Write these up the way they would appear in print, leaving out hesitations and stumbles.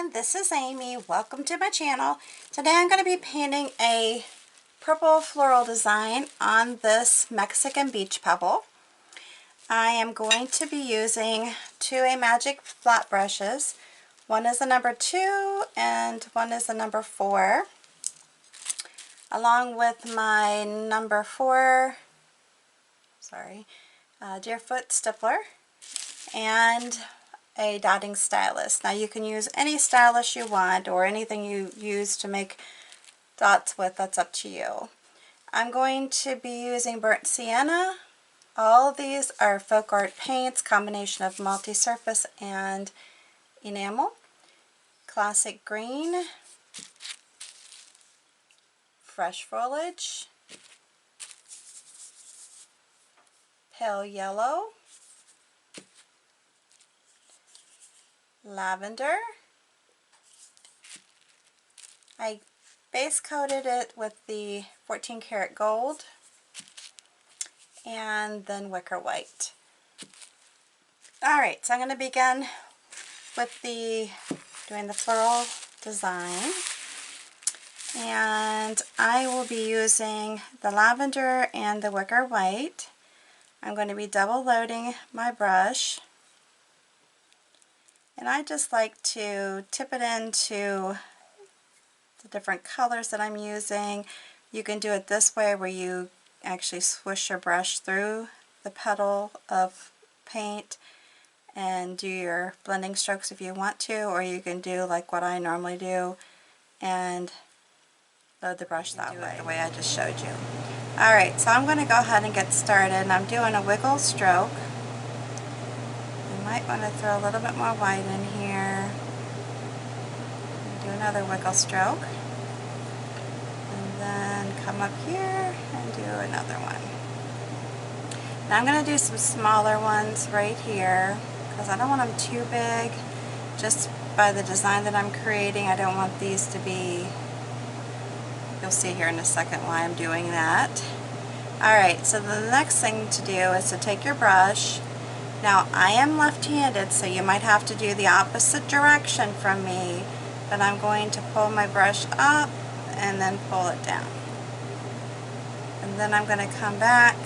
everyone, this is Amy. Welcome to my channel. Today I'm going to be painting a purple floral design on this Mexican beach pebble. I am going to be using two Amagic flat brushes. One is a number 2 and one is a number 4. Along with my number 4, Deerfoot Stippler and a dotting stylus. Now you can use any stylus you want or anything you use to make dots with, that's up to you. I'm going to be using burnt sienna. All of these are FolkArt paints, combination of multi-surface and enamel. Classic green, fresh foliage, pale yellow, lavender. I base coated it with the 14 karat gold and then wicker white. Alright, so I'm going to begin with doing the floral design, and I will be using the lavender and the wicker white. I'm going to be double loading my brush, and I just like to tip it into the different colors that I'm using. You can do it this way where you actually swish your brush through the petal of paint and do your blending strokes if you want to, or you can do like what I normally do and load the brush that way, the way I just showed you. Alright, so I'm going to go ahead and get started, and I'm doing a wiggle stroke. You might want to throw a little bit more white in here. Do another wiggle stroke. And then come up here and do another one. Now I'm going to do some smaller ones right here because I don't want them too big. Just by the design that I'm creating, I don't want these to be, you'll see here in a second why I'm doing that. Alright, so the next thing to do is to take your brush. Now I am left-handed, so you might have to do the opposite direction from me, but I'm going to pull my brush up and then pull it down. And then I'm going to come back,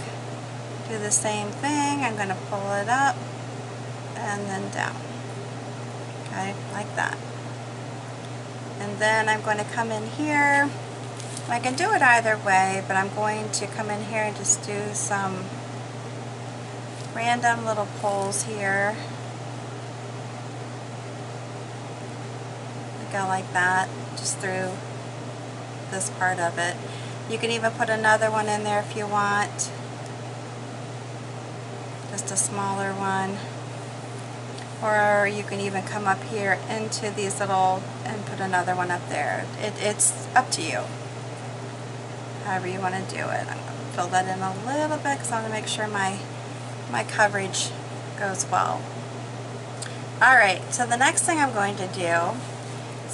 do the same thing. I'm going to pull it up and then down. Okay, like that. And then I'm going to come in here. I can do it either way, but I'm going to come in here and just do some random little pulls here. Go like that, just through this part of it. You can even put another one in there if you want, just a smaller one, or you can even come up here into these little and put another one up there. It's up to you, however you want to do it. I'm going to fill that in a little bit because I want to make sure my coverage goes well. Alright, so the next thing I'm going to do,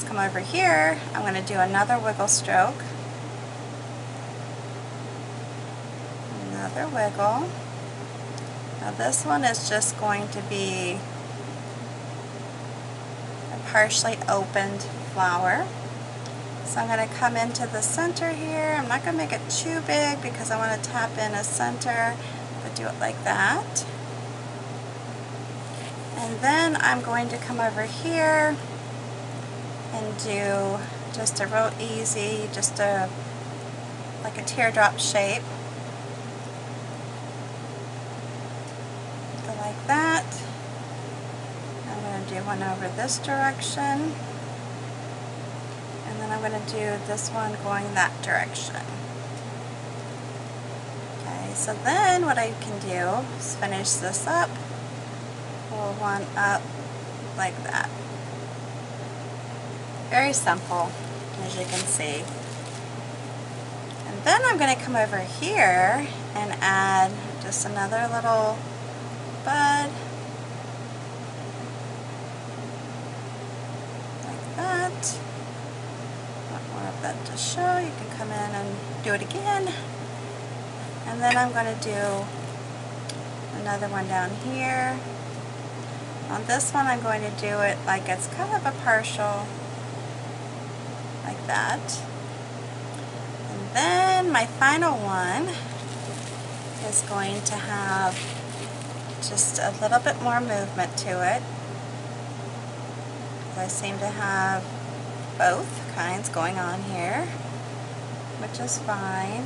come over here, I'm going to do another wiggle stroke, another wiggle. Now this one is just going to be a partially opened flower. So I'm going to come into the center here. I'm not going to make it too big because I want to tap in a center, but do it like that. And then I'm going to come over here and do just a real easy, like a teardrop shape. Go like that. I'm going to do one over this direction, and then I'm going to do this one going that direction. Okay, so then what I can do is finish this up, pull one up like that. Very simple, as you can see. And then I'm going to come over here and add just another little bud, like that. Want more of that to show. You can come in and do it again. And then I'm going to do another one down here. On this one I'm going to do it like it's kind of a partial like that. And then my final one is going to have just a little bit more movement to it. I seem to have both kinds going on here, which is fine.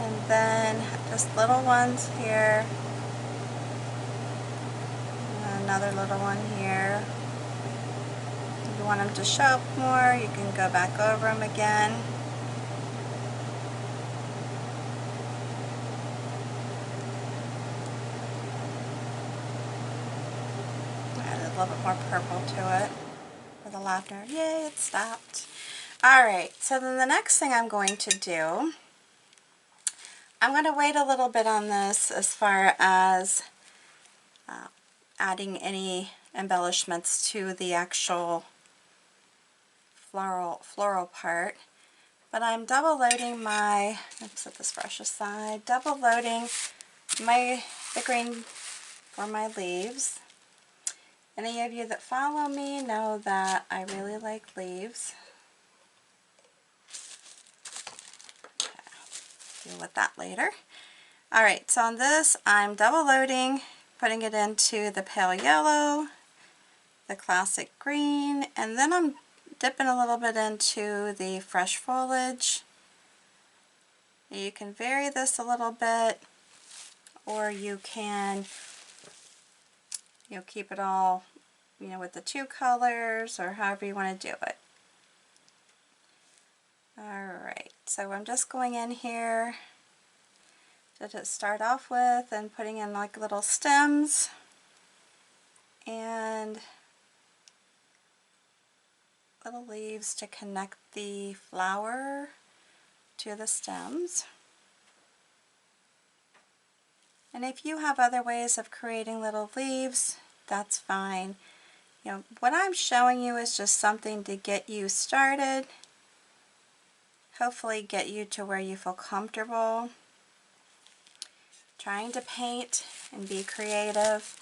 And then just little ones here, and another little one here. If you want them to show up more, you can go back over them again. Add a little bit more purple to it for the laughter. Yay, it stopped. Alright, so then the next thing I'm going to do, I'm going to wait a little bit on this as far as adding any embellishments to the actual floral part. But I'm double loading my, let's set this brush aside, double loading the green for my leaves. Any of you that follow me know that I really like leaves. Deal with that later. Alright, so on this I'm double loading, putting it into the pale yellow, the classic green, and then I'm dipping a little bit into the fresh foliage. You can vary this a little bit, or you can, keep it all, with the two colors, or however you want to do it. Alright, so I'm just going in here to start off with and putting in like little stems and little leaves to connect the flower to the stems. And if you have other ways of creating little leaves, that's fine. What I'm showing you is just something to get you started, hopefully get you to where you feel comfortable trying to paint and be creative.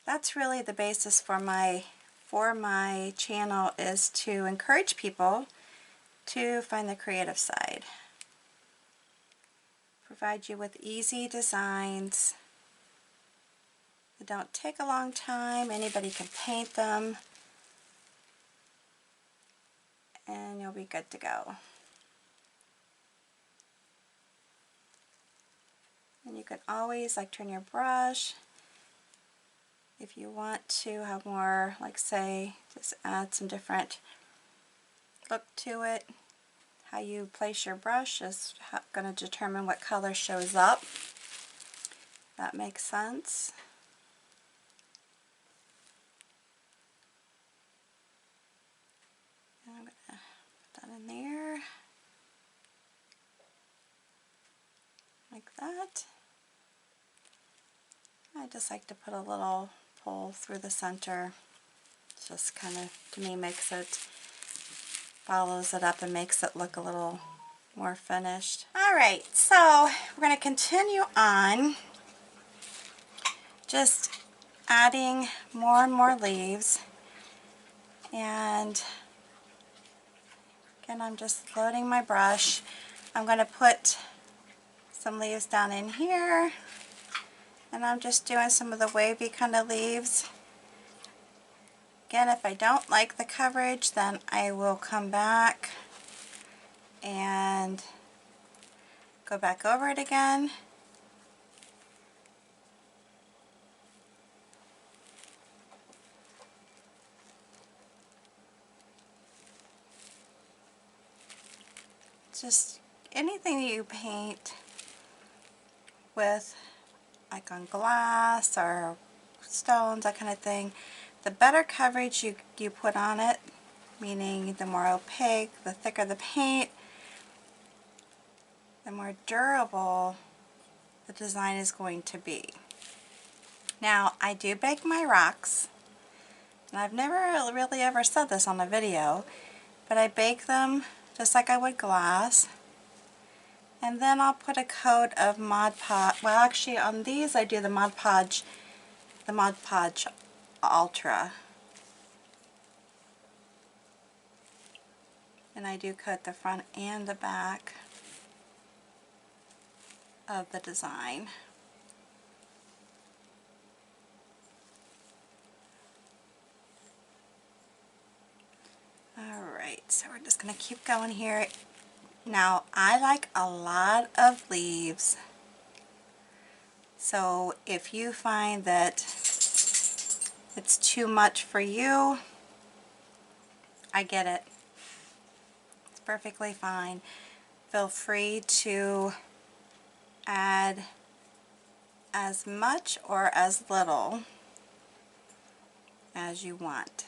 That's really the basis for my channel, is to encourage people to find the creative side. Provide you with easy designs that don't take a long time. Anybody can paint them and you'll be good to go. And you can always turn your brush if you want to have more, say, just add some different look to it. How you place your brush is going to determine what color shows up. That makes sense. And I'm going to put that in there, like that. I just like to put a little pull through the center. It just kind of, to me, follows it up and makes it look a little more finished. Alright, so we're going to continue on just adding more and more leaves. And again, I'm just loading my brush. I'm going to put some leaves down in here, and I'm just doing some of the wavy kind of leaves. Again, if I don't like the coverage, then I will come back and go back over it again. Just anything that you paint with, like on glass or stones, that kind of thing, the better coverage you put on it, meaning the more opaque, the thicker the paint, the more durable the design is going to be. Now, I do bake my rocks, and I've never really ever said this on a video, but I bake them just like I would glass, and then I'll put a coat of Mod Podge. Well, actually on these I do the Mod Podge Ultra. and I do coat the front and the back of the design. Alright, so we're just going to keep going here. Now, I like a lot of leaves, so if you find that it's too much for you, I get it. It's perfectly fine. Feel free to add as much or as little as you want.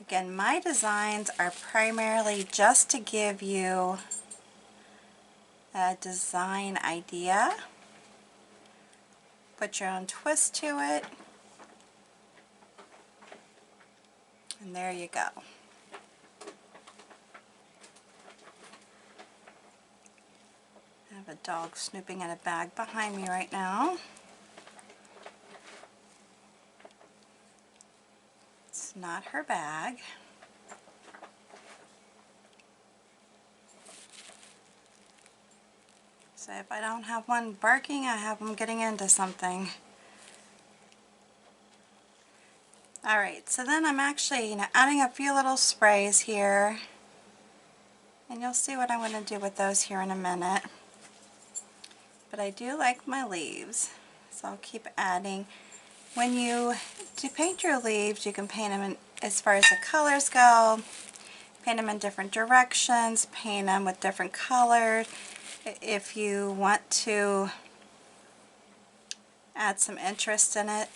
Again, my designs are primarily just to give you a design idea. Put your own twist to it, and there you go. I have a dog snooping in a bag behind me right now. It's not her bag. So if I don't have one barking, I have them getting into something. Alright, so then I'm actually adding a few little sprays here. And you'll see what I'm going to do with those here in a minute. But I do like my leaves, so I'll keep adding. When you do paint your leaves, you can paint them in, as far as the colors go, paint them in different directions, paint them with different colors. If you want to add some interest in it,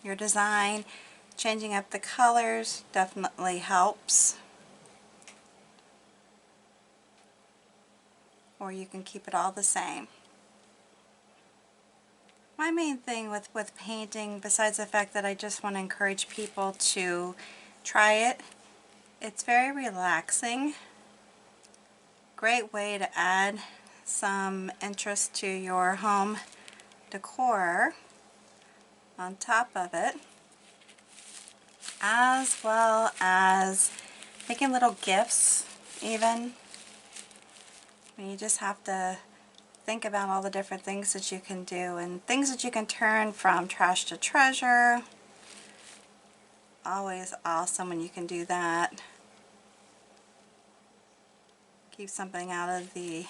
your design, changing up the colors definitely helps. Or you can keep it all the same. My main thing with painting, besides the fact that I just want to encourage people to try it, it's very relaxing. Great way to add some interest to your home decor on top of it, as well as making little gifts even. You just have to think about all the different things that you can do and things that you can turn from trash to treasure. Always awesome when you can do that. Keep something out of the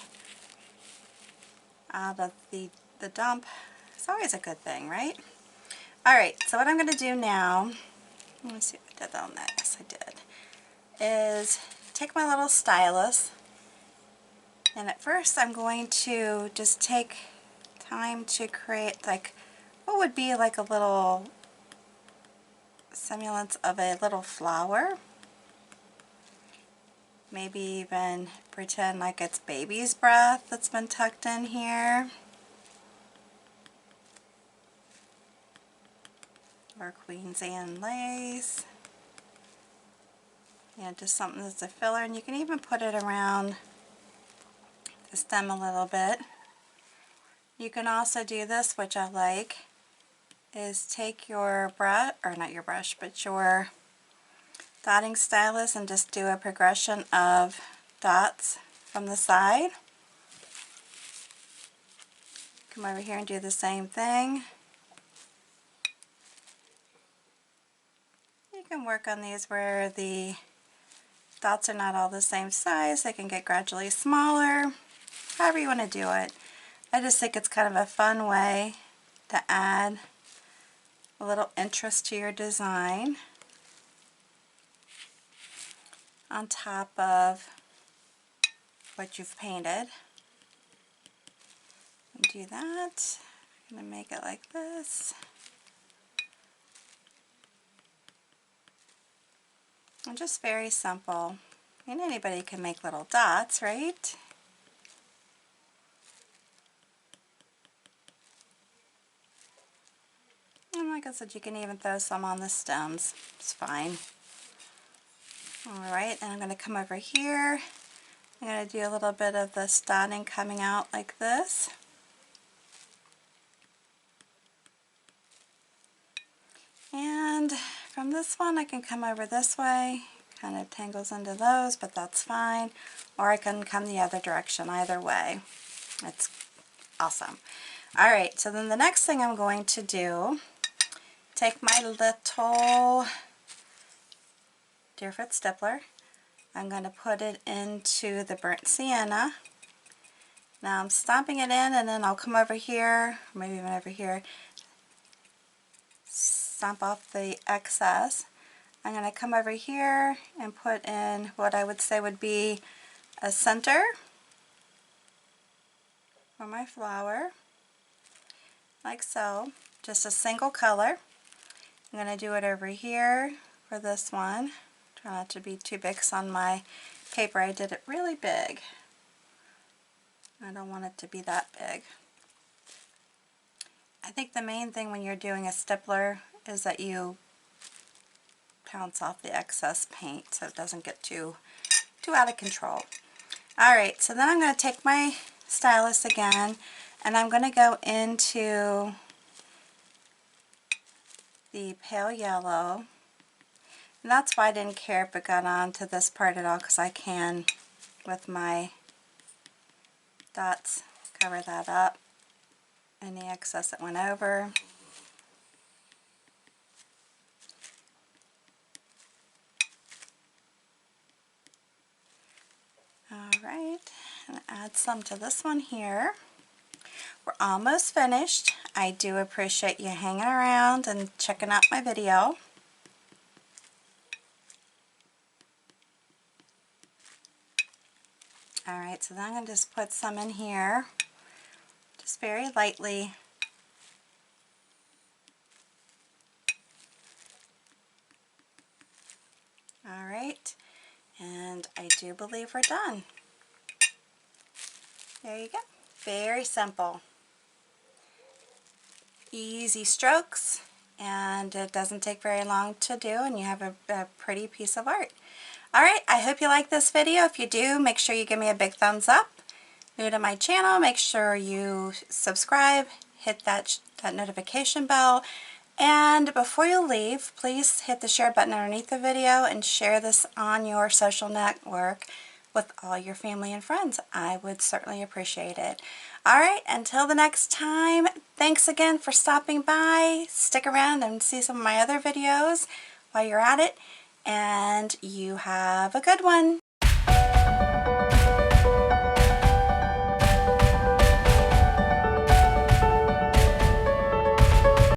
dump. It's always a good thing, right? Alright, so what I'm going to do now, let me see if I did that on that. Yes, I did. Is take my little stylus, and at first I'm going to just take time to create like what would be like a little semblance of a little flower. Maybe even pretend like it's baby's breath that's been tucked in here. Or Queen's Anne lace. Yeah, just something that's a filler, and you can even put it around the stem a little bit. You can also do this, which I like, is take your brush, or not your brush, but your dotting stylus and just do a progression of dots from the side. Come over here and do the same thing. You can work on these where the dots are not all the same size. They can get gradually smaller, however you want to do it. I just think it's kind of a fun way to add a little interest to your design on top of what you've painted. And do that. I'm going to make it like this. And just very simple. I mean, anybody can make little dots, right? And like I said, you can even throw some on the stems. It's fine. Alright, and I'm going to come over here. I'm going to do a little bit of the dotting coming out like this. And from this one I can come over this way, kind of tangles into those, but that's fine. Or I can come the other direction. Either way, it's awesome. Alright, so then the next thing I'm going to do, take my little Deerfoot Stippler. I'm going to put it into the burnt sienna. Now I'm stomping it in, and then I'll come over here, maybe even over here, stomp off the excess. I'm going to come over here and put in what I would say would be a center for my flower, like so, just a single color. I'm going to do it over here for this one. Try not to be too big, because on my paper I did it really big. I don't want it to be that big. I think the main thing when you're doing a stippler is that you pounce off the excess paint so it doesn't get too out of control. Alright, so then I'm going to take my stylus again, and I'm going to go into the pale yellow. And that's why I didn't care if it got on to this part at all, because I can, with my dots, cover that up, any excess that went over. Alright, and add some to this one here. We're almost finished. I do appreciate you hanging around and checking out my video. Alright, so then I'm going to just put some in here, just very lightly. Alright, and I do believe we're done. There you go. Very simple. Easy strokes, and it doesn't take very long to do, and you have a pretty piece of art. Alright, I hope you like this video. If you do, make sure you give me a big thumbs up. New to my channel, make sure you subscribe, hit that notification bell, and before you leave, please hit the share button underneath the video and share this on your social network with all your family and friends. I would certainly appreciate it. Alright, until the next time, thanks again for stopping by. Stick around and see some of my other videos while you're at it, and you have a good one.